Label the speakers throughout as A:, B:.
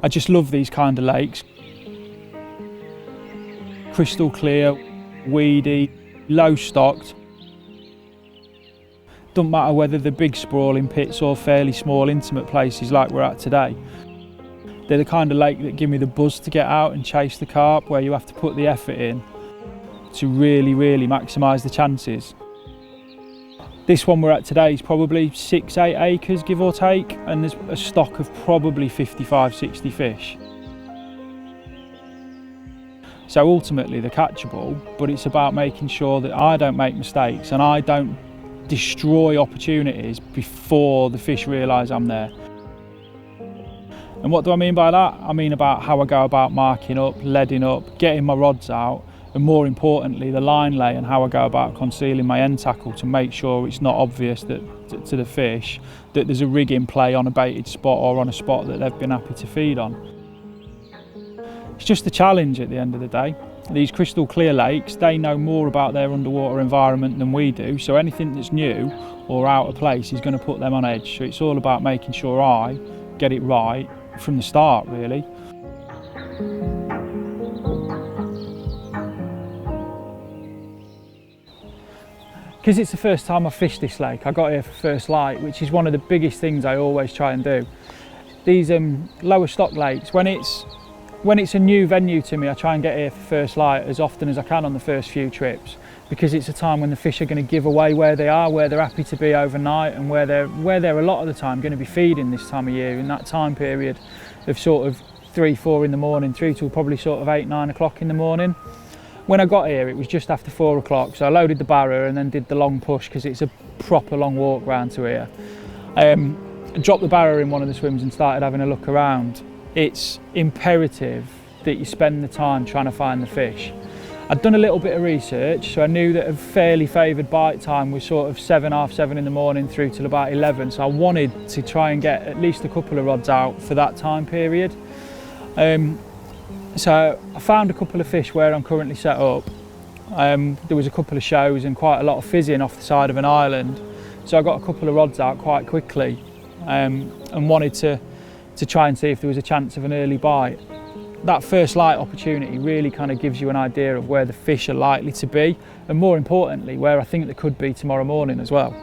A: just love these kind of lakes. Crystal clear, weedy, low stocked. Doesn't matter whether they're big sprawling pits or fairly small intimate places like we're at today. They're the kind of lake that give me the buzz to get out and chase the carp, where you have to put the effort in to really maximise the chances. This one we're at today is probably 6-8 acres, give or take, and there's a stock of probably 55-60 fish. So ultimately they're catchable, but it's about making sure that I don't make mistakes and I don't destroy opportunities before the fish realise I'm there. And what do I mean by that? I mean about how I go about marking up, leading up, getting my rods out, and more importantly the line lay and how I go about concealing my end tackle to make sure it's not obvious that to the fish that there's a rig in play on a baited spot or on a spot that they've been happy to feed on. It's just a challenge at the end of the day. These crystal clear lakes, they know more about their underwater environment than we do, so anything that's new or out of place is going to put them on edge. So it's all about making sure I get it right from the start, really. Because it's the first time I've fished this lake, I got here for first light, which is one of the biggest things I always try and do. These lower stock lakes, when it's a new venue to me, I try and get here for first light as often as I can on the first few trips, because it's a time when the fish are going to give away where they are, where they're happy to be overnight, and where they're a lot of the time going to be feeding this time of year, in that time period of sort of 3-4 in the morning through till probably sort of 8-9 o'clock in the morning. When I got here it was just after 4 o'clock, so I loaded the barrow and then did the long push because it's a proper long walk round to here. I dropped the barrow in one of the swims and started having a look around. It's imperative that you spend the time trying to find the fish. I'd done a little bit of research, so I knew that a fairly favoured bite time was sort of 7, half 7 in the morning through till about 11, so I wanted to try and get at least a couple of rods out for that time period. So I found a couple of fish where I'm currently set up. There was a couple of shows and quite a lot of fizzing off the side of an island, so I got a couple of rods out quite quickly and wanted to try and see if there was a chance of an early bite. That first light opportunity really kind of gives you an idea of where the fish are likely to be, and more importantly where I think they could be tomorrow morning as well.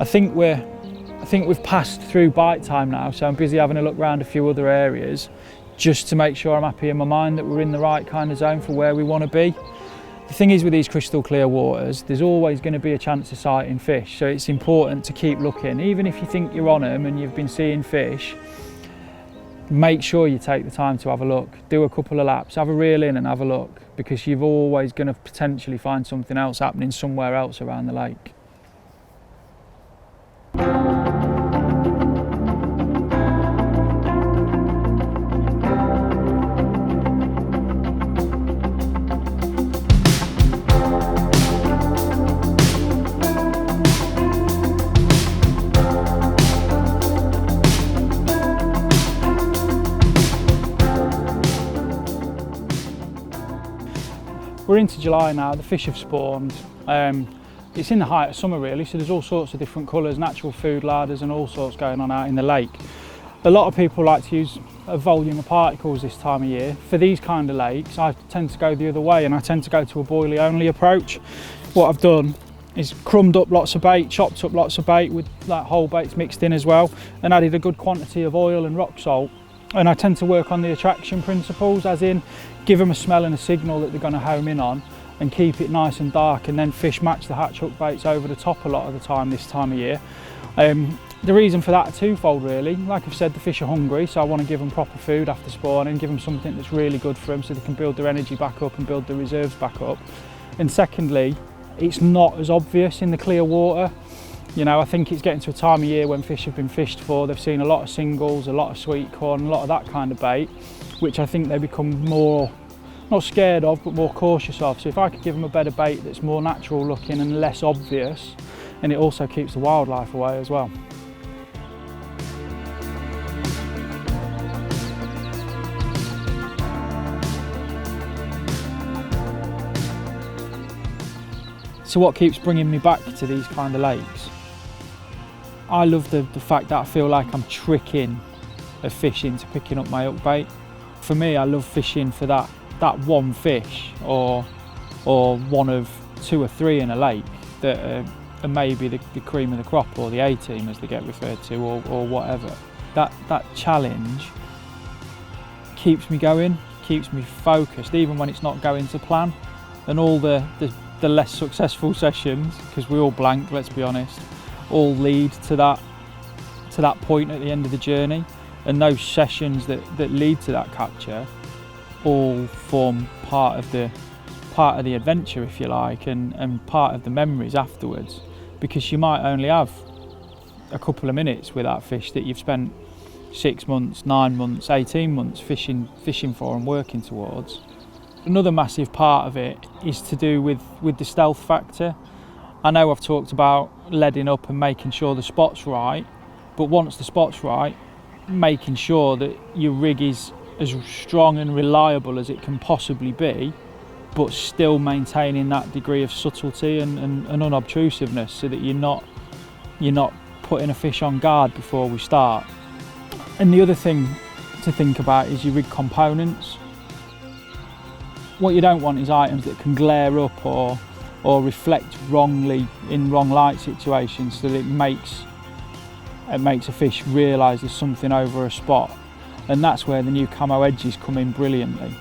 A: I think we've passed through bite time now, so I'm busy having a look around a few other areas just to make sure I'm happy in my mind that we're in the right kind of zone for where we want to be. The thing is with these crystal clear waters, there's always going to be a chance of sighting fish, so it's important to keep looking. Even if you think you're on them and you've been seeing fish, make sure you take the time to have a look. Do a couple of laps, have a reel in and have a look, because you're always going to potentially find something else happening somewhere else around the lake. We're into July now, the fish have spawned. It's in the height of summer really, so there's all sorts of different colours, natural food ladders and all sorts going on out in the lake. A lot of people like to use a volume of particles this time of year. For these kind of lakes, I tend to go the other way and I tend to go to a boilie only approach. What I've done is crumbed up lots of bait, chopped up lots of bait with like whole baits mixed in as well, and added a good quantity of oil and rock salt. And I tend to work on the attraction principles, as in give them a smell and a signal that they're going to home in on, and keep it nice and dark, and then fish match the hatch hook baits over the top a lot of the time this time of year. The reason for that are twofold really. Like I've said, the fish are hungry, so I want to give them proper food after spawning, give them something that's really good for them so they can build their energy back up and build their reserves back up. And secondly, it's not as obvious in the clear water. You know, I think it's getting to a time of year when fish have been fished for, they've seen a lot of singles, a lot of sweet corn, a lot of that kind of bait, which I think they become more, not scared of, but more cautious of. So if I could give them a better bait that's more natural looking and less obvious, and it also keeps the wildlife away as well. So what keeps bringing me back to these kind of lakes? I love the fact that I feel like I'm tricking of fish into picking up my hook bait. For me, I love fishing for that one fish or one of 2 or 3 in a lake that are maybe the cream of the crop, or the A-team as they get referred to, or whatever. That challenge keeps me going, keeps me focused, even when it's not going to plan. And all the less successful sessions, because we all blank, let's be honest, all lead to that point at the end of the journey. And those sessions that lead to that capture all form part of the adventure, if you like, and part of the memories afterwards, because you might only have a couple of minutes with that fish that you've spent 6 months, 9 months, 18 months fishing for and working towards. Another massive part of it is to do with the stealth factor. I know I've talked about leading up and making sure the spot's right, but once the spot's right, making sure that your rig is as strong and reliable as it can possibly be, but still maintaining that degree of subtlety and unobtrusiveness, so that you're not putting a fish on guard before we start. And the other thing to think about is your rig components. What you don't want is items that can glare up or reflect wrongly in wrong light situations, so that it makes a fish realise there's something over a spot. And that's where the new Camo edges come in brilliantly.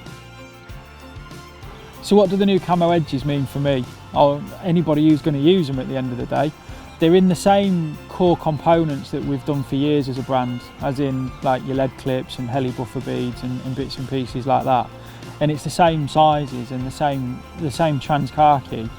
A: So what do the new Camo edges mean for me, or anybody who's going to use them at the end of the day? They're in the same core components that we've done for years as a brand, as in like your lead clips and heli buffer beads and bits and pieces like that. And it's the same sizes and the same trans khaki,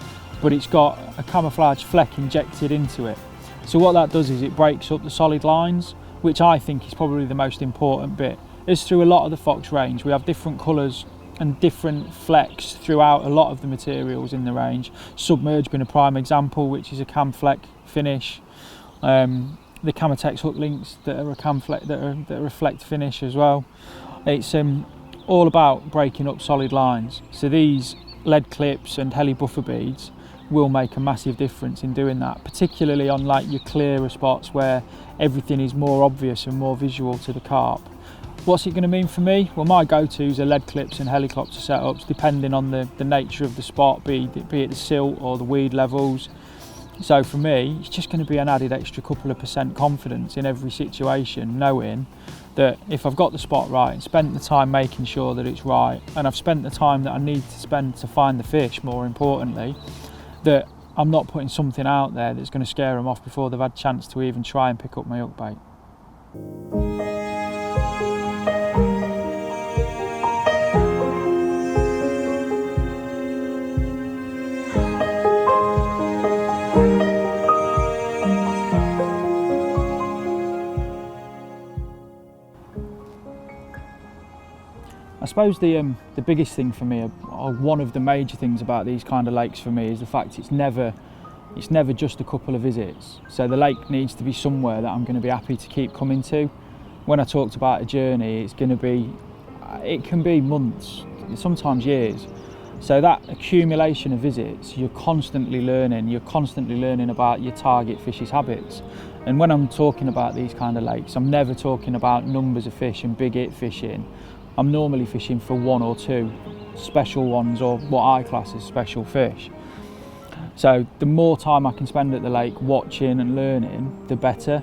A: but it's got a camouflage fleck injected into it. So what that does is it breaks up the solid lines, which I think is probably the most important bit. As through a lot of the Fox range, we have different colours and different flecks throughout a lot of the materials in the range. Submerged being a prime example, which is a cam fleck finish. The Camotex hooklinks that are a cam fleck, that are a flecked finish as well. It's all about breaking up solid lines. So these lead clips and heli buffer beads will make a massive difference in doing that, particularly on like your clearer spots where everything is more obvious and more visual to the carp. What's it going to mean for me? Well, my go-tos are lead clips and helicopter setups, depending on the nature of the spot, be it the silt or the weed levels. So for me, it's just going to be an added extra couple of % confidence in every situation, knowing that if I've got the spot right and spent the time making sure that it's right, and I've spent the time that I need to spend to find the fish, more importantly, that I'm not putting something out there that's going to scare them off before they've had a chance to even try and pick up my hook bait. I suppose the biggest thing for me, or one of the major things about these kind of lakes for me, is the fact it's never just a couple of visits. So the lake needs to be somewhere that I'm going to be happy to keep coming to. When I talked about a journey, it can be months, sometimes years. So that accumulation of visits, you're constantly learning about your target fish's habits. And when I'm talking about these kind of lakes, I'm never talking about numbers of fish and big hit fishing. I'm normally fishing for 1 or 2 special ones, or what I class as special fish. So the more time I can spend at the lake watching and learning, the better.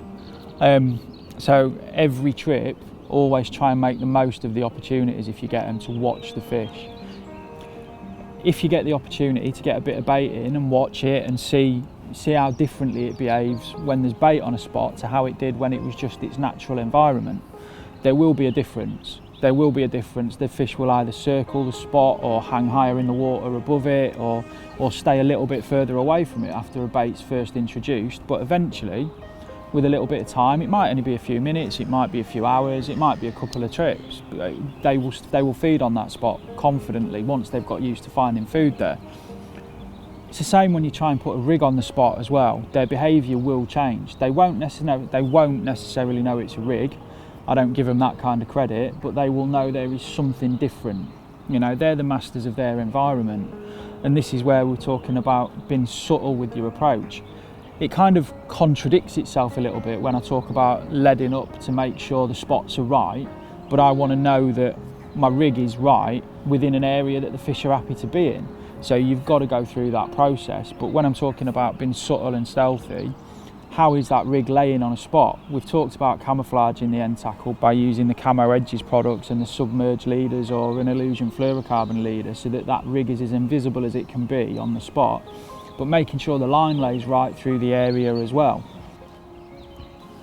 A: So every trip, always try and make the most of the opportunities if you get them to watch the fish. If you get the opportunity to get a bit of bait in and watch it and see how differently it behaves when there's bait on a spot to how it did when it was just its natural environment, there will be a difference. The fish will either circle the spot or hang higher in the water above it, or stay a little bit further away from it after a bait's first introduced. But eventually, with a little bit of time, it might only be a few minutes, it might be a few hours, it might be a couple of trips, they will feed on that spot confidently once they've got used to finding food there. It's the same when you try and put a rig on the spot as well. Their behaviour will change. They won't necessarily know it's a rig. I don't give them that kind of credit, but they will know there is something different. You know, they're the masters of their environment. And this is where we're talking about being subtle with your approach. it kind of contradicts itself a little bit when I talk about leading up to make sure the spots are right, but I want to know that my rig is right within an area that the fish are happy to be in. So you've got to go through that process. But when I'm talking about being subtle and stealthy, how is that rig laying on a spot? We've talked about camouflaging the end tackle by using the Camo Edges products and the submerged leaders or an Illusion fluorocarbon leader, so that that rig is as invisible as it can be on the spot, but making sure the line lays right through the area as well.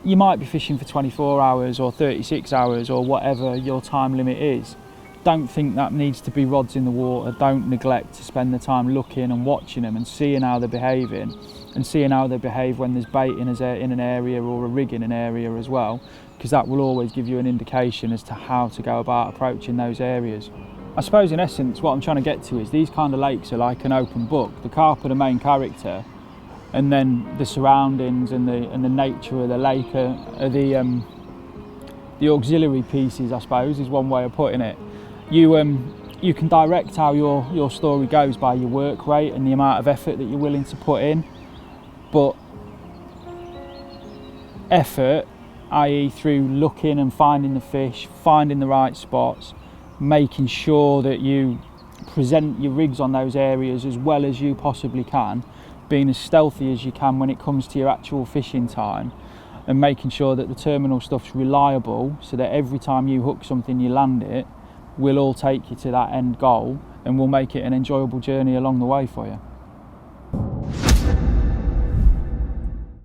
A: You might be fishing for 24 hours or 36 hours or whatever your time limit is. Don't think that needs to be rods in the water. Don't neglect to spend the time looking and watching them and seeing how they're behaving, and seeing how they behave when there's bait in an area or a rig in an area as well, because that will always give you an indication as to how to go about approaching those areas. I suppose in essence what I'm trying to get to is these kind of lakes are like an open book. The carp are the main character, and then the surroundings and the nature of the lake are the auxiliary pieces, I suppose, is one way of putting it. You can direct how your story goes by your work rate and the amount of effort that you're willing to put in, but effort, i.e. through looking and finding the fish, finding the right spots, making sure that you present your rigs on those areas as well as you possibly can, being as stealthy as you can when it comes to your actual fishing time, and making sure that the terminal stuff's reliable so that every time you hook something you land it will all take you to that end goal and will make it an enjoyable journey along the way for you.